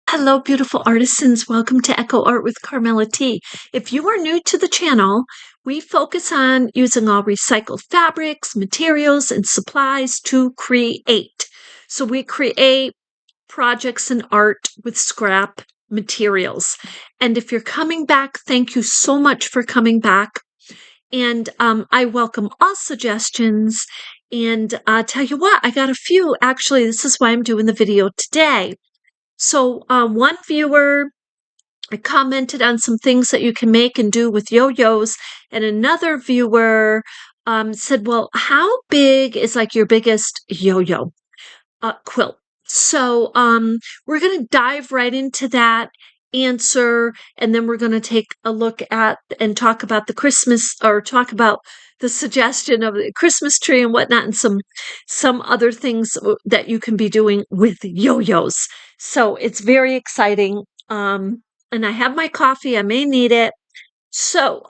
Hello, beautiful artisans. Welcome to Echo Art with Carmella-T. If you are new to the channel, we focus on using all recycled fabrics, materials, and supplies to create. So we create projects and art with scrap materials. And if you're coming back, thank you so much for coming back. And I welcome all suggestions. And tell you what, I got a few. Actually, this is why I'm doing the video today. So one viewer commented on some things that you can make and do with yo-yos, and another viewer said, well, how big is like your biggest yo-yo quilt? So we're going to dive right into that answer, and then we're going to take a look at and talk about the Christmas, or talk about the suggestion of the Christmas tree and whatnot, and some other things that you can be doing with yo-yos. So it's very exciting. And I have my coffee. I may need it. So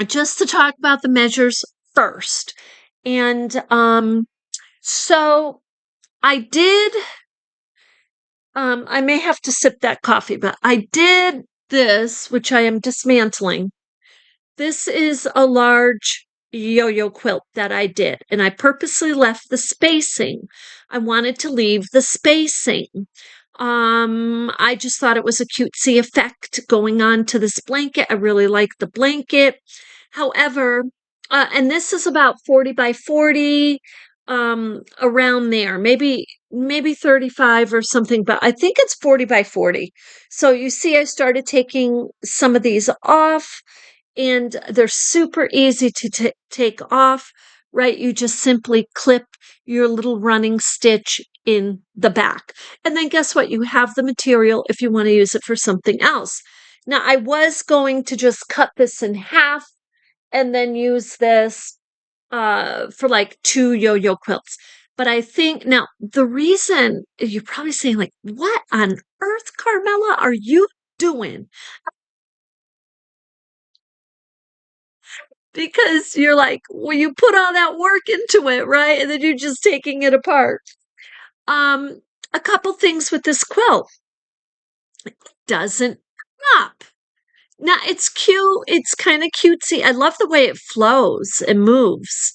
just to talk about the measures first. And so I did, I may have to sip that coffee, but I did this, which I am dismantling. This is a large yo-yo quilt that I did, and I purposely left the spacing. I wanted to leave the spacing. I just thought it was a cutesy effect going on to this blanket. I really like the blanket. However, and this is about 40 by 40, around there, maybe 35 or something, but I think it's 40 by 40. So you see, I started taking some of these off, and they're super easy to take off, right? You just simply clip your little running stitch in the back. And then guess what? You have the material if you want to use it for something else. Now, I was going to just cut this in half and then use this for like 2 yo-yo quilts. But I think now the reason you're probably saying, like, what on earth, Carmella, are you doing? Because you're like, well, you put all that work into it, right? And then you're just taking it apart. Um, a couple things with this quilt. It doesn't pop. Now, it's cute. It's kind of cutesy. I love the way it flows and moves,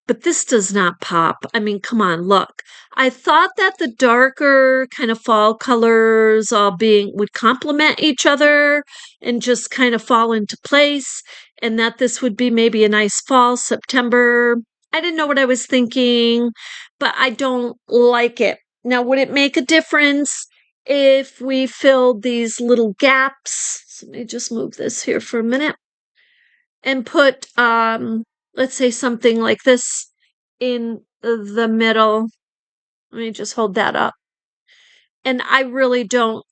but this does not pop. I mean, come on, look. I thought that the darker kind of fall colors all being would complement each other and just kind of fall into place, and that this would be maybe a nice fall, September. I didn't know what I was thinking, but I don't like it. Now, would it make a difference if we filled these little gaps? So let me just move this here for a minute and put, let's say something like this in the middle. Let me just hold that up. And I really don't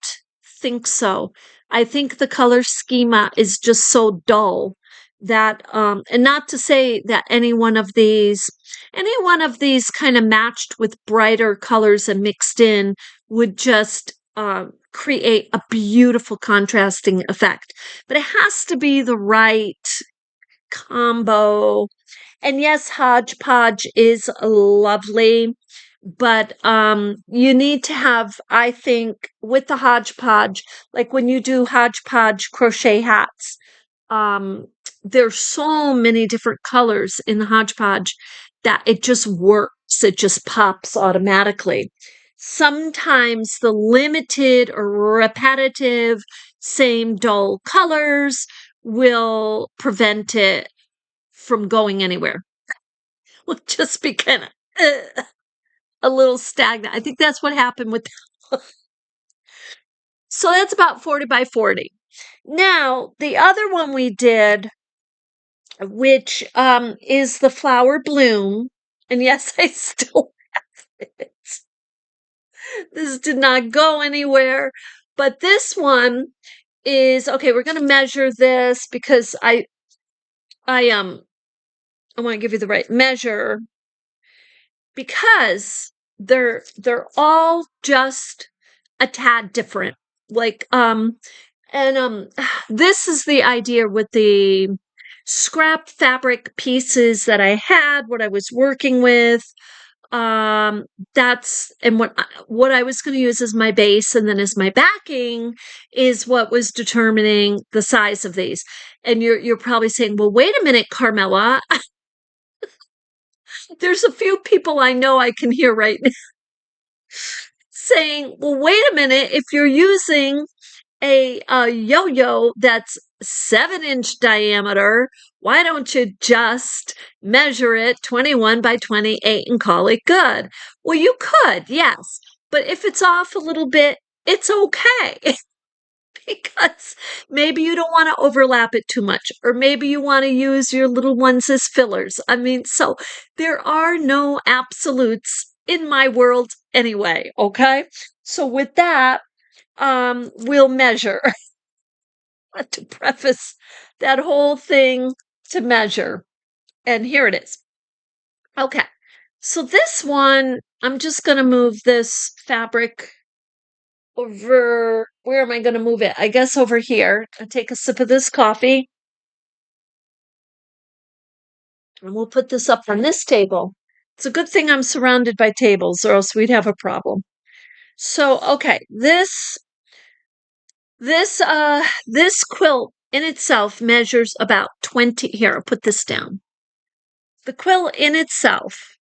think so. I think the color schema is just so dull that, and not to say that any one of these kind of matched with brighter colors and mixed in would just create a beautiful contrasting effect. But it has to be the right combo. And yes, hodgepodge is lovely, but you need to have, I think, with the hodgepodge, like when you do hodgepodge crochet hats, there's so many different colors in the hodgepodge that it just works. It just pops automatically. Sometimes the limited or repetitive, same dull colors will prevent it from going anywhere. Will just be kind of a little stagnant. I think that's what happened with. So that's about 40 by 40. Now, the other one we did, which is the flower bloom, and yes, I still have it. This did not go anywhere, but this one is okay. We're going to measure this because I want to give you the right measure, because they're all just a tad different. Like this is the idea with the scrap fabric pieces that I had, what I was working with. That's and what I was going to use as my base and then as my backing is what was determining the size of these. And you're probably saying, well, wait a minute, Carmella. There's a few people I know I can hear right now saying, well, wait a minute, if you're using a yo-yo that's 7-inch diameter, why don't you just measure it 21 by 28 and call it good? Well, you could, yes. But if it's off a little bit, it's okay. Because maybe you don't want to overlap it too much, or maybe you want to use your little ones as fillers. I mean, so there are no absolutes in my world anyway, okay? So with that, we'll measure to preface that whole thing to measure. And here it is. Okay. So this one, I'm just going to move this fabric over. Where am I going to move it? I guess over here. I'll take a sip of this coffee. And we'll put this up on this table. It's a good thing I'm surrounded by tables, or else we'd have a problem. So, okay, this quilt in itself measures about 20. Here, I'll put this down. The quilt in itself,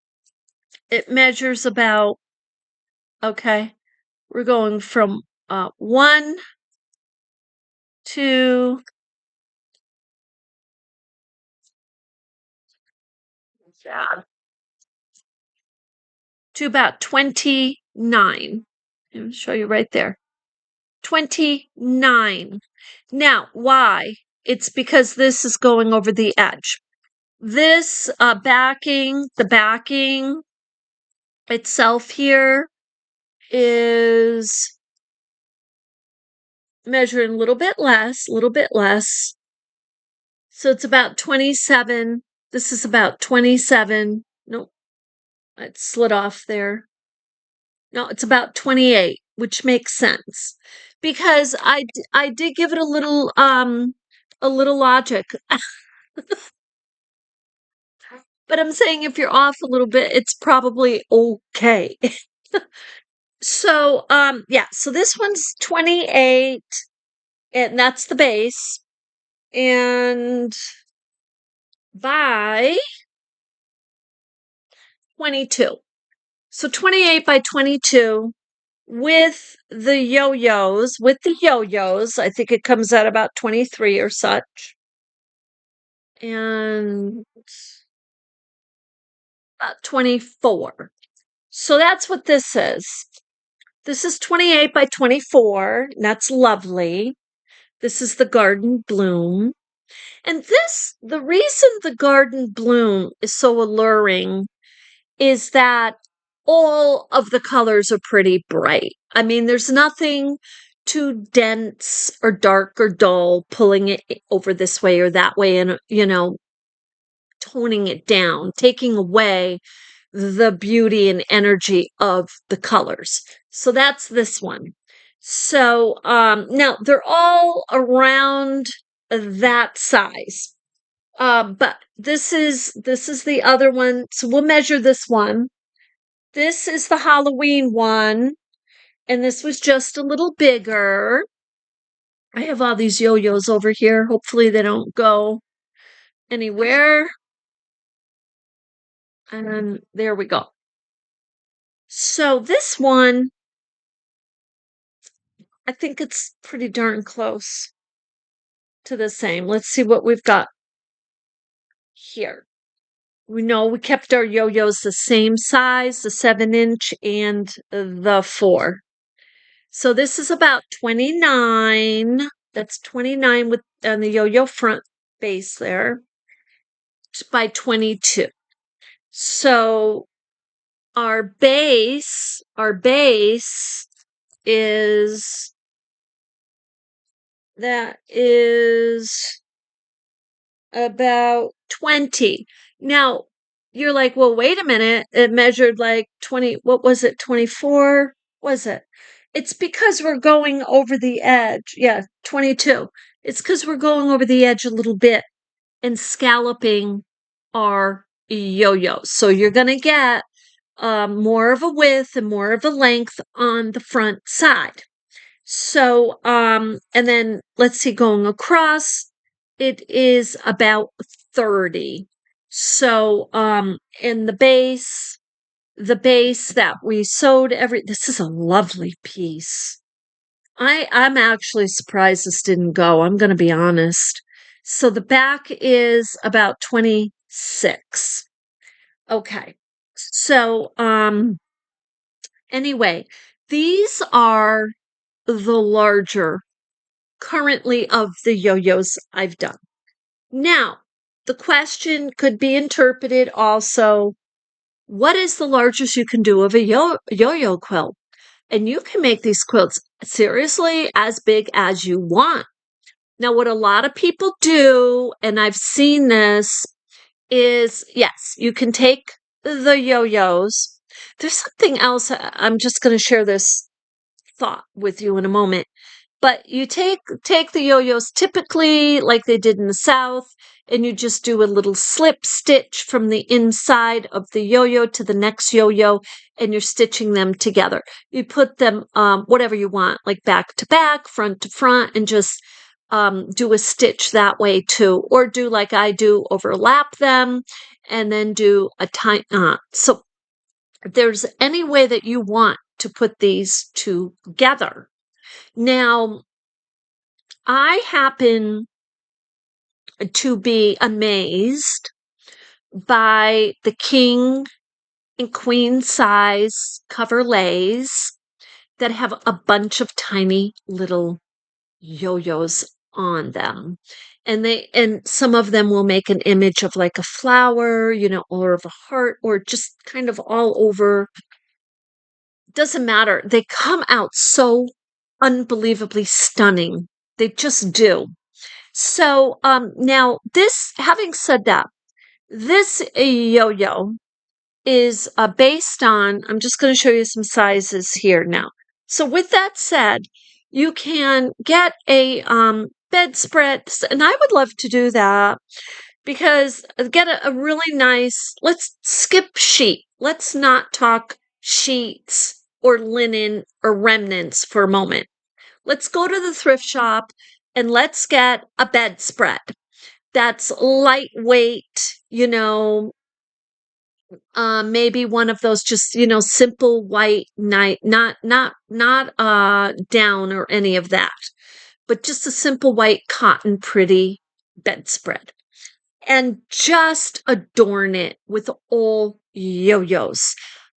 it measures about, okay, we're going from 1, 2, to about 29. I'll show you right there. 29. Now, why? It's because this is going over the edge. This the backing itself here is measuring a little bit less. So it's about 27. This is about 27. Nope, it slid off there. No, it's about 28, which makes sense because I did give it a little logic. But I'm saying if you're off a little bit, it's probably okay. So yeah, so this one's 28 and that's the base. And by 22. So 28 by 22 with the yo-yos, I think it comes out about 23 or such. And about 24. So that's what this is. This is 28 by 24. And that's lovely. This is the garden bloom. And the reason the garden bloom is so alluring is that all of the colors are pretty bright. I mean, there's nothing too dense or dark or dull pulling it over this way or that way and, toning it down, taking away the beauty and energy of the colors. So that's this one. So now they're all around that size. But this is the other one. So we'll measure this one. This is the Halloween one, and this was just a little bigger. I have all these yo-yos over here. Hopefully they don't go anywhere. And there we go. So this one, I think it's pretty darn close to the same. Let's see what we've got here. We know we kept our yo-yos the same size, the 7-inch and the 4. So this is about 29. That's 29 with on the yo-yo front base there by 22. So our base is about 20. Now, you're like, well, wait a minute. It measured like 20. What was it? 24? Was it? It's because we're going over the edge. Yeah, 22. It's because we're going over the edge a little bit and scalloping our yo-yos. So you're going to get more of a width and more of a length on the front side. So, and then let's see, going across, it is about 30. So, in the base that we sewed this is a lovely piece. I'm actually surprised this didn't go. I'm going to be honest. So the back is about 26. Okay. So, anyway, these are the larger currently of the yo-yos I've done. Now, the question could be interpreted also, what is the largest you can do of a yo-yo quilt? And you can make these quilts seriously as big as you want. Now, what a lot of people do, and I've seen this, is yes, you can take the yo-yos. There's something else. I'm just going to share this thought with you in a moment. But you take the yo-yos typically like they did in the South, and you just do a little slip stitch from the inside of the yo-yo to the next yo-yo, and you're stitching them together. You put them whatever you want, like back to back, front to front, and just do a stitch that way too. Or do like I do, overlap them, and then do a tiny. So there's any way that you want to put these together. Now, I happen to be amazed by the king and queen size coverlays that have a bunch of tiny little yo-yos on them. And some of them will make an image of like a flower, or of a heart, or just kind of all over. Doesn't matter. They come out so unbelievably stunning. They just do. So, now having said that, this yo-yo is based on, I'm just going to show you some sizes here now. So with that said, you can get a bedspread, and I would love to do that because get a really nice, let's skip sheet. Let's not talk sheets or linen or remnants for a moment. Let's go to the thrift shop and let's get a bedspread that's lightweight, maybe one of those just, simple white night, not down or any of that, but just a simple white cotton pretty bedspread. And just adorn it with all yo-yos.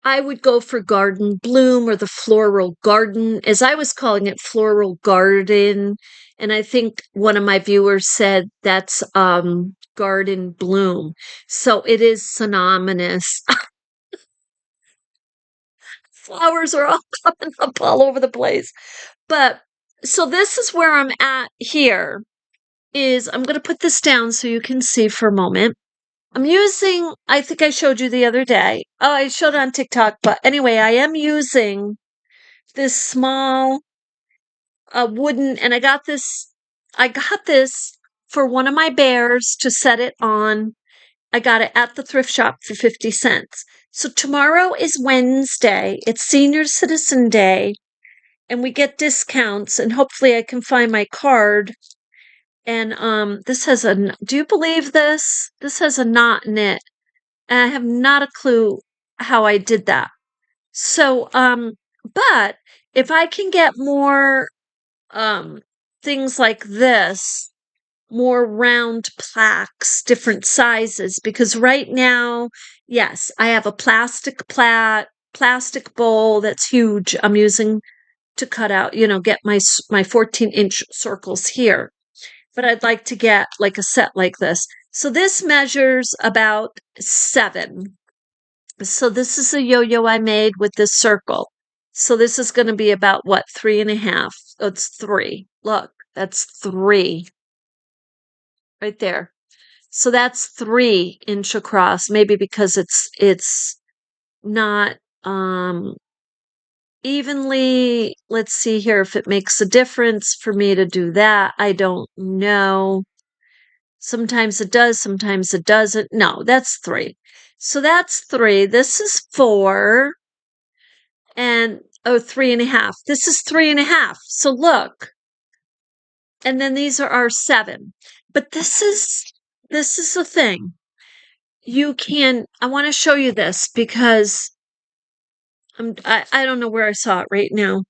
I would go for Garden Bloom or the Floral Garden, as I was calling it, Floral Garden. And I think one of my viewers said that's Garden Bloom. So it is synonymous. Flowers are all coming up all over the place. But so this is where I'm at here. I'm going to put this down so you can see for a moment. I'm using, I think I showed you the other day. Oh, I showed it on TikTok, but anyway, I am using this small wooden, and I got this for one of my bears to set it on. I got it at the thrift shop for 50 cents. So tomorrow is Wednesday. It's Senior Citizen Day, and we get discounts, and hopefully I can find my card. And this has do you believe this? This has a knot in it. And I have not a clue how I did that. So, but if I can get more things like this, more round plaques, different sizes, because right now, yes, I have a plastic bowl that's huge. I'm using to cut out, get my 14-inch circles here. But I'd like to get like a set like this. So this measures about 7. So this is a yo-yo I made with this circle. So this is going to be about what, 3.5? Oh, it's 3. Look, that's 3 right there. So that's 3-inch across. Maybe because it's not evenly. Let's see here if it makes a difference for me to do that. I don't know. Sometimes it does, sometimes it doesn't. No, that's 3. So that's 3. This is 4. And, oh, 3.5. This is 3.5. So look. And then these are our 7. But this is the thing. I want to show you this because I don't know where I saw it right now.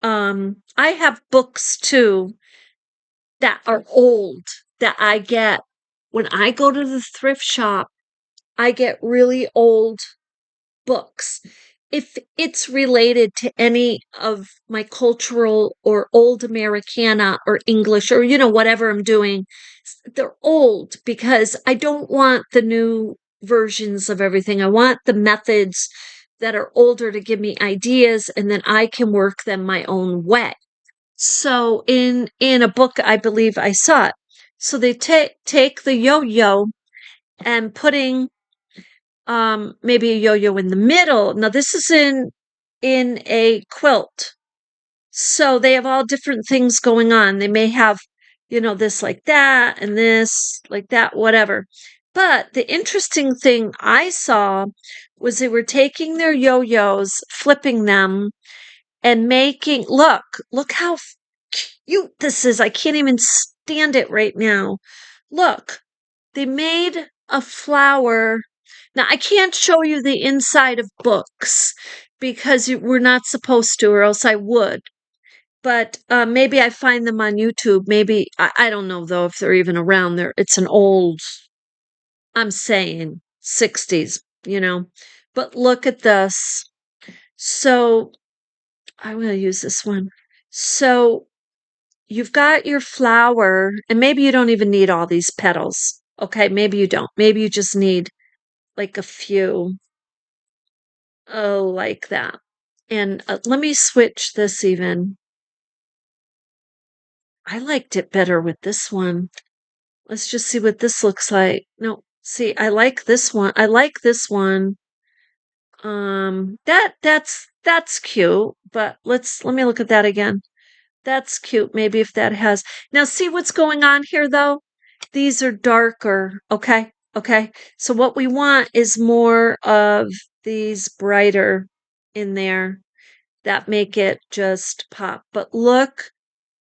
I have books too that are old that I get when I go to the thrift shop. I get really old books. If it's related to any of my cultural or old Americana or English or, whatever I'm doing, they're old because I don't want the new versions of everything. I want the methods that are older to give me ideas and then I can work them my own way. So in a book, I believe I saw it. So they take the yo-yo and putting maybe a yo-yo in the middle. Now this is in a quilt. So they have all different things going on. They may have, this like that and this like that, whatever. But the interesting thing I saw was they were taking their yo-yos, flipping them, and look how cute this is. I can't even stand it right now. Look, they made a flower. Now, I can't show you the inside of books because we're not supposed to, or else I would. But maybe I find them on YouTube. Maybe, I don't know though if they're even around there. It's an old, I'm saying 60s, But look at this. So I'm going to use this one. So you've got your flower, and maybe you don't even need all these petals. Okay, maybe you don't. Maybe you just need like a few. Oh, like that. And let me switch this even. I liked it better with this one. Let's just see what this looks like. No, see, I like this one. I like this one. That's cute, but let me look at that again. That's cute. Maybe if that has. Now see what's going on here though? These are darker. Okay. Okay. So what we want is more of these brighter in there that make it just pop. But look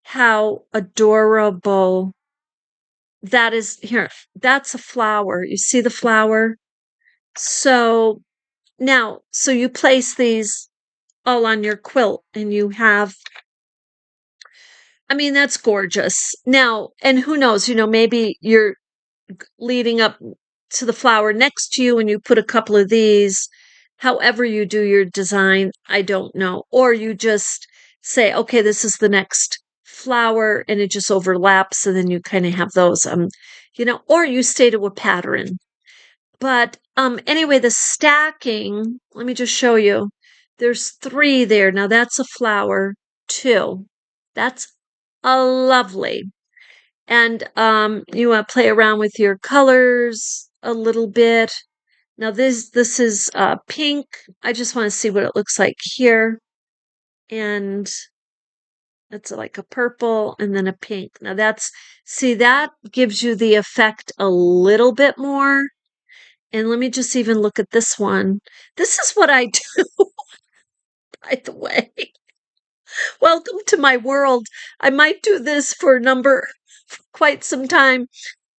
how adorable that is here. That's a flower. You see the flower? So so you place these all on your quilt and you have, I mean, that's gorgeous. Now, and who knows, maybe you're leading up to the flower next to you and you put a couple of these, however you do your design, I don't know. Or you just say, okay, this is the next flower and it just overlaps and then you kind of have those, or you stay to a pattern. But anyway, the stacking, let me just show you. There's 3 there. Now that's a flower, 2. That's a lovely. And you want to play around with your colors a little bit. Now this is pink. I just want to see what it looks like here. And it's like a purple and then a pink. Now that gives you the effect a little bit more. And let me just even look at this one. This is what I do, by the way. Welcome to my world. I might do this for quite some time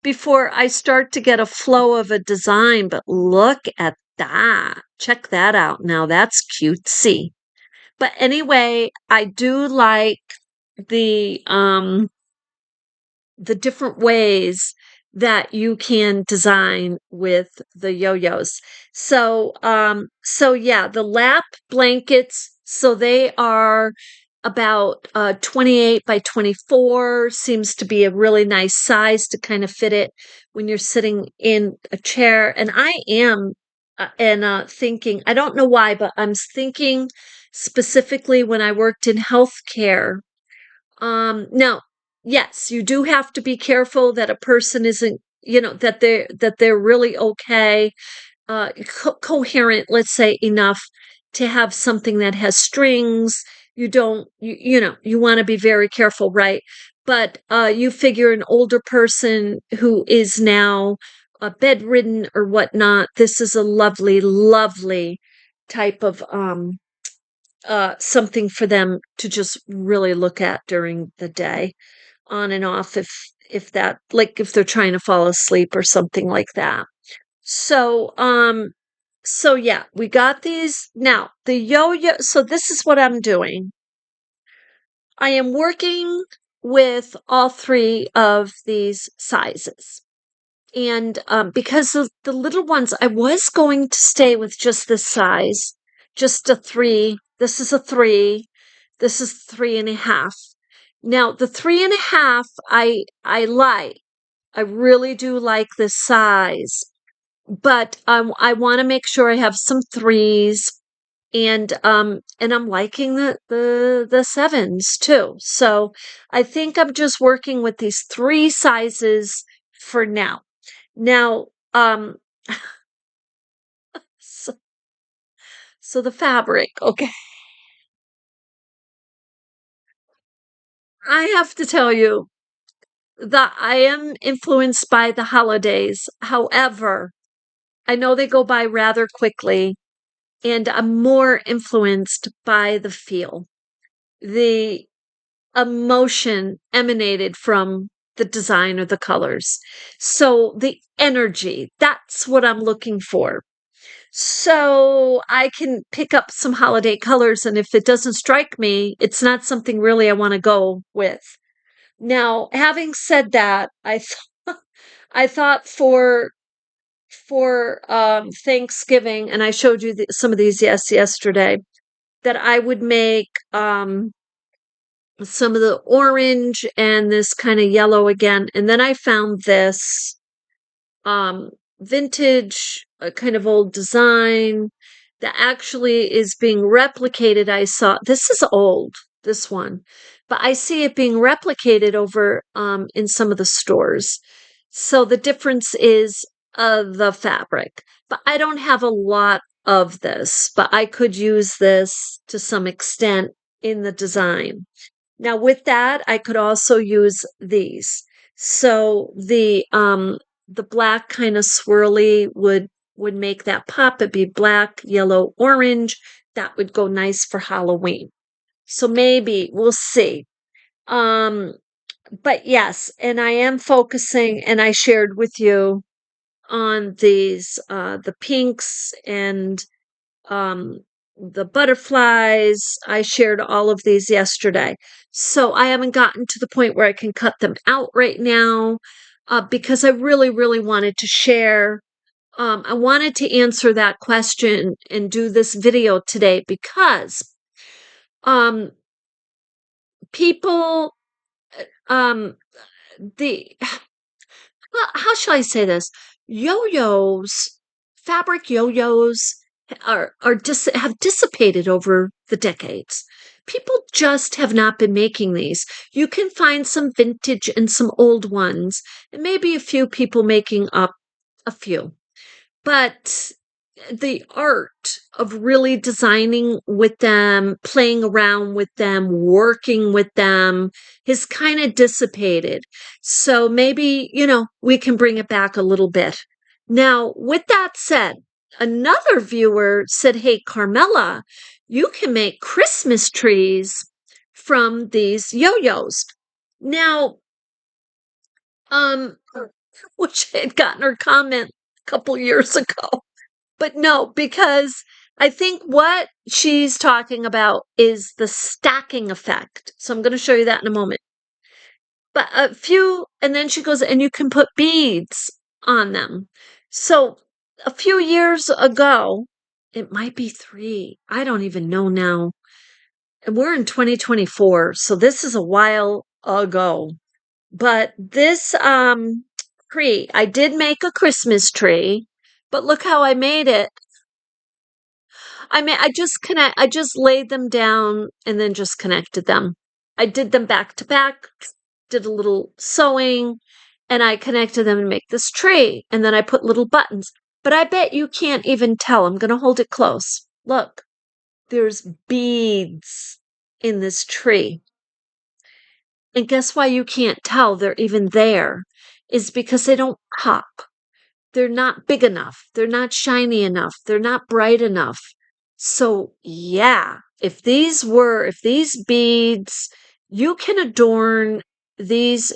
before I start to get a flow of a design, but look at that. Check that out. Now that's cutesy. But anyway, I do like the different ways that you can design with the yo-yos. So yeah, the lap blankets, so they are about 28 by 24, seems to be a really nice size to kind of fit it when you're sitting in a chair. And I am thinking, I don't know why, but I'm thinking specifically when I worked in healthcare. Now, yes, you do have to be careful that a person isn't, that they're really okay, coherent, let's say, enough to have something that has strings. You don't, you want to be very careful, right? But you figure an older person who is now bedridden or whatnot, this is a lovely, lovely type of something for them to just really look at during the day, on and off, if that, like if they're trying to fall asleep or something like that. So so yeah, we got these. Now the yo-yo, so this is what I'm doing. I am working with all three of these sizes. And because of the little ones, I was going to stay with just this size, just a three. This is a three. This is 3.5. Now, the 3.5, I like. I really do like this size, but I want to make sure I have some threes, and I'm liking the sevens too. So I think I'm just working with these three sizes for now. Now, so, so the fabric, okay. I have to tell you that I am influenced by the holidays. However, I know they go by rather quickly, and I'm more influenced by the feel, the emotion emanated from the design or the colors. So the energy, that's what I'm looking for. So I can pick up some holiday colors, and if it doesn't strike me, it's not something really I want to go with. Now, having said that, I thought for Thanksgiving, and I showed you some of these yesterday, that I would make some of the orange and this kind of yellow again, and then I found this vintage, kind of old design that actually is being replicated. I saw this is old, this one, but I see it being replicated over in some of the stores. So the difference is the fabric. But I don't have a lot of this, but I could use this to some extent in the design. Now with that, I could also use these. So the black kind of swirly would make that pop. It'd be black, yellow, orange. That would go nice for Halloween. So maybe we'll see. Um, but yes, and I am focusing, and I shared with you on these the pinks and um, the butterflies. I shared all of these yesterday. So I haven't gotten to the point where I can cut them out right now, because I really, really wanted to share. I wanted to answer that question and do this video today because um, people, um, the well, how shall I say this? Yo-yos, fabric yo-yos have dissipated over the decades. People just have not been making these. You can find some vintage and some old ones, and maybe a few people making up a few. But the art of really designing with them, playing around with them, working with them has kind of dissipated. So maybe, we can bring it back a little bit. Now, with that said, another viewer said, "Hey, Carmella, you can make Christmas trees from these yo-yos." Now, um, which I had gotten her comment a couple years ago. But no, because I think what she's talking about is the stacking effect. So I'm going to show you that in a moment. But a few, and then she goes, and you can put beads on them. So a few years ago, it might be 3. I don't even know now. And we're in 2024, so this is a while ago. But this tree, I did make a Christmas tree, but look how I made it. I just laid them down and then just connected them. I did them back to back, did a little sewing, and I connected them to make this tree. And then I put little buttons. But I bet you can't even tell. I'm going to hold it close. Look, there's beads in this tree. And guess why you can't tell they're even there? Is because they don't pop. they're not big enough. They're not shiny enough. They're not bright enough. So yeah, if these beads, you can adorn these.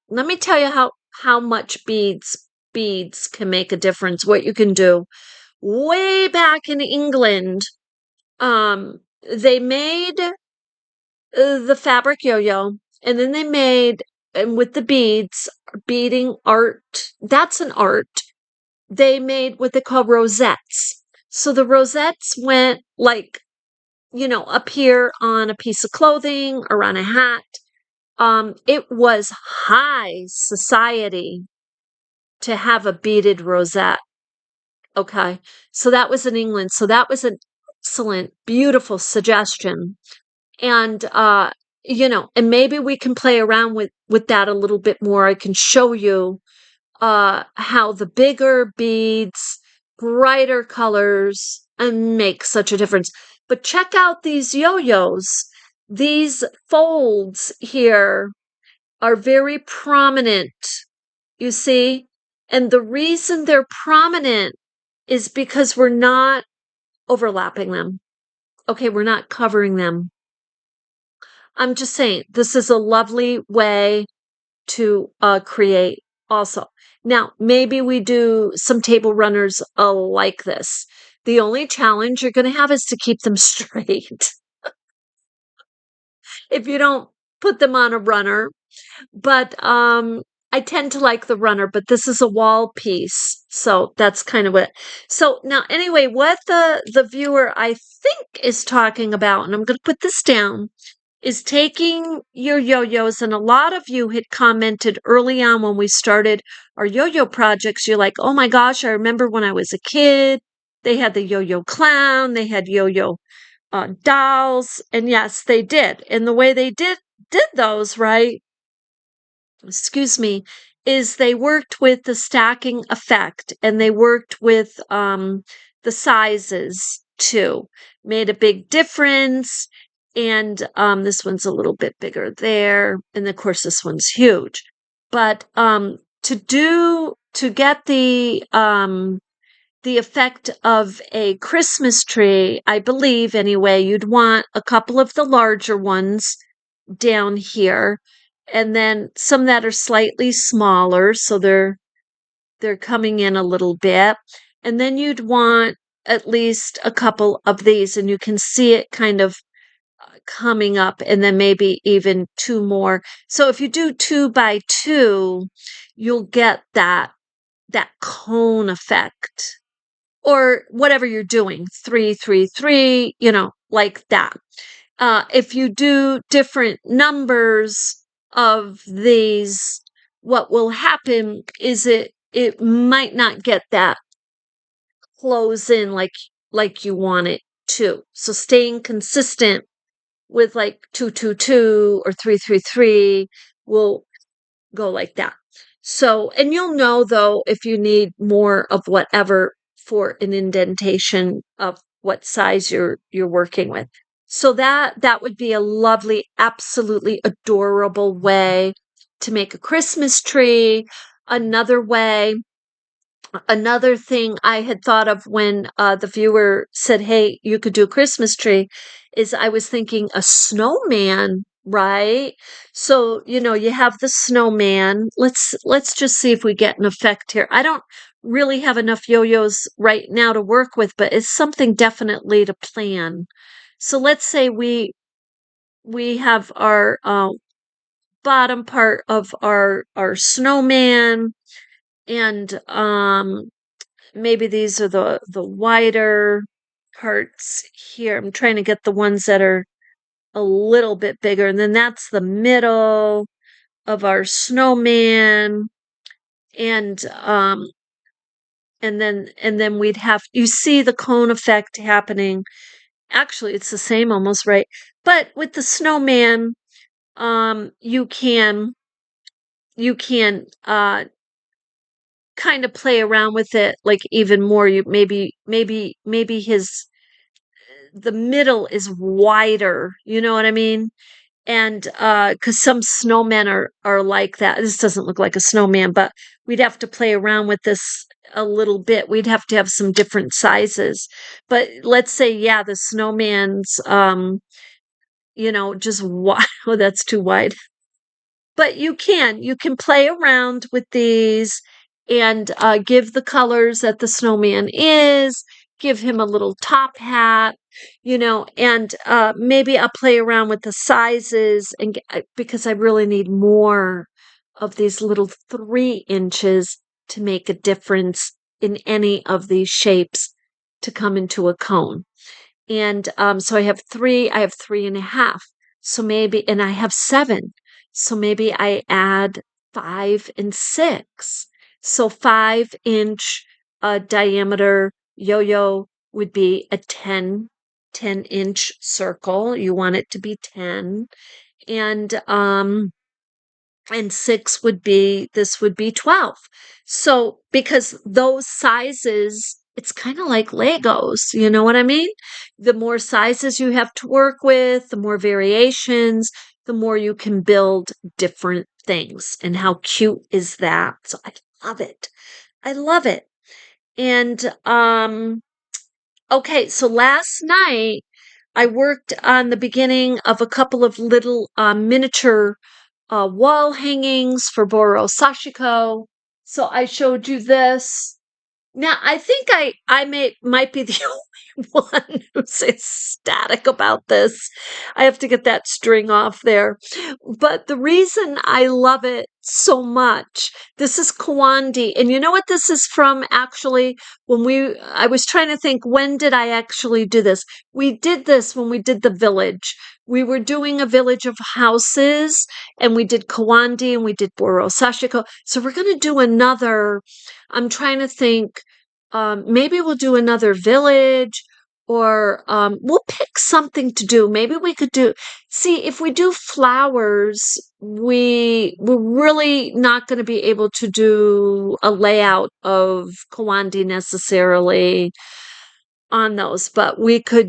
Let me tell you how much beads can make a difference. What you can do. Way back in England, they made the fabric yo-yo, and then they made, and with the beads, beading art. That's an art. They made what they call rosettes. So the rosettes went like, up here on a piece of clothing or on a hat. It was high society to have a beaded rosette. Okay. So that was in England. So that was an excellent, beautiful suggestion. And and maybe we can play around with that a little bit more. I can show you how the bigger beads, brighter colors, and make such a difference. But check out these yo-yos. These folds here are very prominent, you see? And the reason they're prominent is because we're not overlapping them. Okay, we're not covering them. I'm just saying, this is a lovely way to create also. Now, maybe we do some table runners like this. The only challenge you're going to have is to keep them straight if you don't put them on a runner. But I tend to like the runner, but this is a wall piece. So that's kind of what. So now, anyway, what the viewer, I think, is talking about, and I'm going to put this down, is taking your yo-yos. And a lot of you had commented early on when we started our yo-yo projects. You're like, oh my gosh, I remember when I was a kid, they had the yo-yo clown, they had yo-yo dolls. And yes, they did. And the way they did those, right, excuse me, is they worked with the stacking effect, and they worked with the sizes too. Made a big difference. And this one's a little bit bigger there. And of course, this one's huge. But to get the effect of a Christmas tree, I believe anyway, you'd want a couple of the larger ones down here, and then some that are slightly smaller, so they're coming in a little bit. And then you'd want at least a couple of these, and you can see it kind of coming up, and then maybe even two more. So if you do 2 by 2, you'll get that cone effect, or whatever you're doing, 3 3 3, like that. If you do different numbers of these, what will happen is it might not get that close in like you want it to. So staying consistent with like 2 2 2 or 3 3 3 will go like that. So, and you'll know though if you need more of whatever for an indentation of what size you're working with. So that would be a lovely, absolutely adorable way to make a Christmas tree. Another thing I had thought of when the viewer said, hey, you could do a Christmas tree, is I was thinking a snowman, right? So, you have the snowman. Let's just see if we get an effect here. I don't really have enough yo-yos right now to work with, but it's something definitely to plan. So let's say we have our bottom part of our snowman, and maybe these are the wider parts here. I'm trying to get the ones that are a little bit bigger, and then that's the middle of our snowman, and then we'd have, you see the cone effect happening. Actually, it's the same almost, right? But with the snowman, you can kind of play around with it like even more. You maybe the middle is wider, you know what I mean? And because some snowmen are like that. This doesn't look like a snowman, but we'd have to play around with this a little bit. We'd have to have some different sizes. But let's say, yeah, the snowman's, just wide. Oh, that's too wide. But you can play around with these and give the colors that the snowman is, give him a little top hat, and maybe I'll play around with the sizes because I really need more of these little 3 inches to make a difference in any of these shapes to come into a cone. And so I have 3.5. So maybe, and I have 7. So maybe I add 5 and 6. So 5-inch diameter yo-yo would be a 10-inch circle. You want it to be 10. And 6 this would be 12. So because those sizes, it's kind of like Legos, you know what I mean? The more sizes you have to work with, the more variations, the more you can build different things. And how cute is that? So I love it. I love it. And okay, so last night I worked on the beginning of a couple of little miniature wall hangings for Boro Sashiko. So I showed you this. Now I think I might be the only one who's ecstatic about this. I have to get that string off there. But the reason I love it so much, this is Kawandi. And you know what this is from actually? I was trying to think, when did I actually do this? We did this when we did the village. We were doing a village of houses and we did Kawandi and we did Boro Sashiko. So we're going to do another. I'm trying to think, maybe we'll do another village or we'll pick something to do. Maybe we could see if we do flowers, we're really not going to be able to do a layout of Kawandi necessarily on those, but we could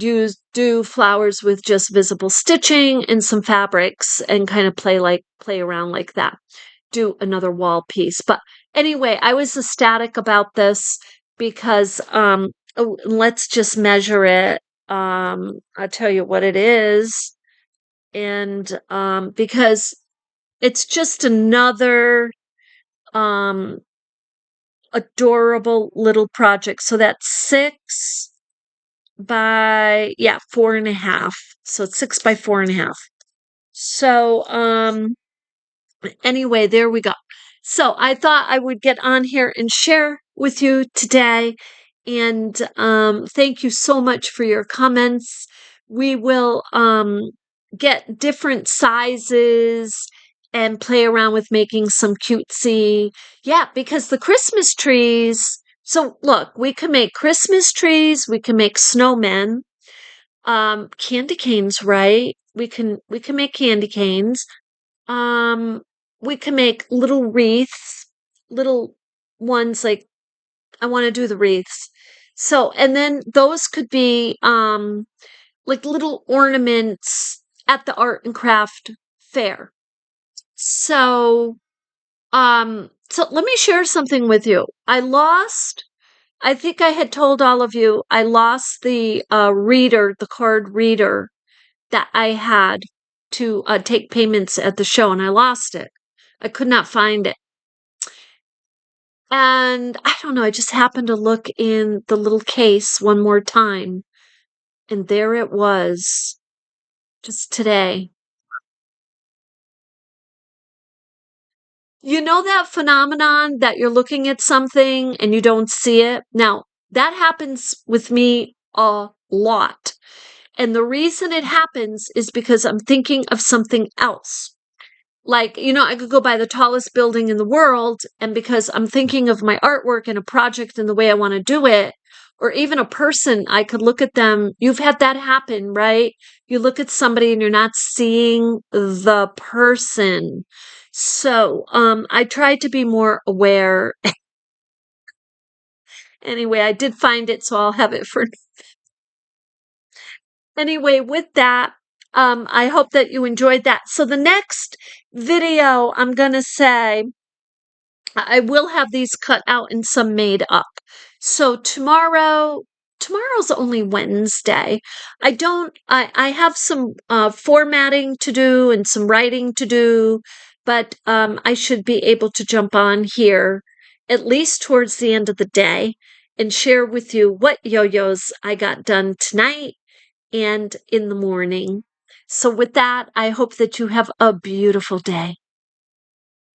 do flowers with just visible stitching and some fabrics and kind of play around like that. Do another wall piece. But anyway, I was ecstatic about this because let's just measure it. I'll tell you what it is. And because it's just another um adorable little project. So that's 6 by 4.5. So it's 6 by 4.5. So anyway, there we go. So I thought I would get on here and share with you today. And thank you so much for your comments. We will get different sizes and play around with making some cutesy. Yeah, because the Christmas trees. So look, we can make Christmas trees. We can make snowmen. Candy canes, right? We can make candy canes. Um, we can make little wreaths, little ones like I want to do the wreaths. So, and then those could be like little ornaments at the art and craft fair. So let me share something with you. I think I had told all of you, I lost the the card reader that I had to take payments at the show, and I lost it. I could not find it. And I don't know, I just happened to look in the little case one more time, and there it was, just today. You know that phenomenon that you're looking at something and you don't see it? Now, that happens with me a lot. And the reason it happens is because I'm thinking of something else. Like, I could go by the tallest building in the world, and because I'm thinking of my artwork and a project and the way I want to do it, or even a person, I could look at them. You've had that happen, right? You look at somebody and you're not seeing the person. So, I tried to be more aware. Anyway, I did find it, so I'll have it for anyway. With that, I hope that you enjoyed that. So the next video, I'm gonna say, I will have these cut out and some made up. So tomorrow's only Wednesday. I have some formatting to do and some writing to do, but I should be able to jump on here at least towards the end of the day and share with you what yo-yos I got done tonight and in the morning. So with that, I hope that you have a beautiful day.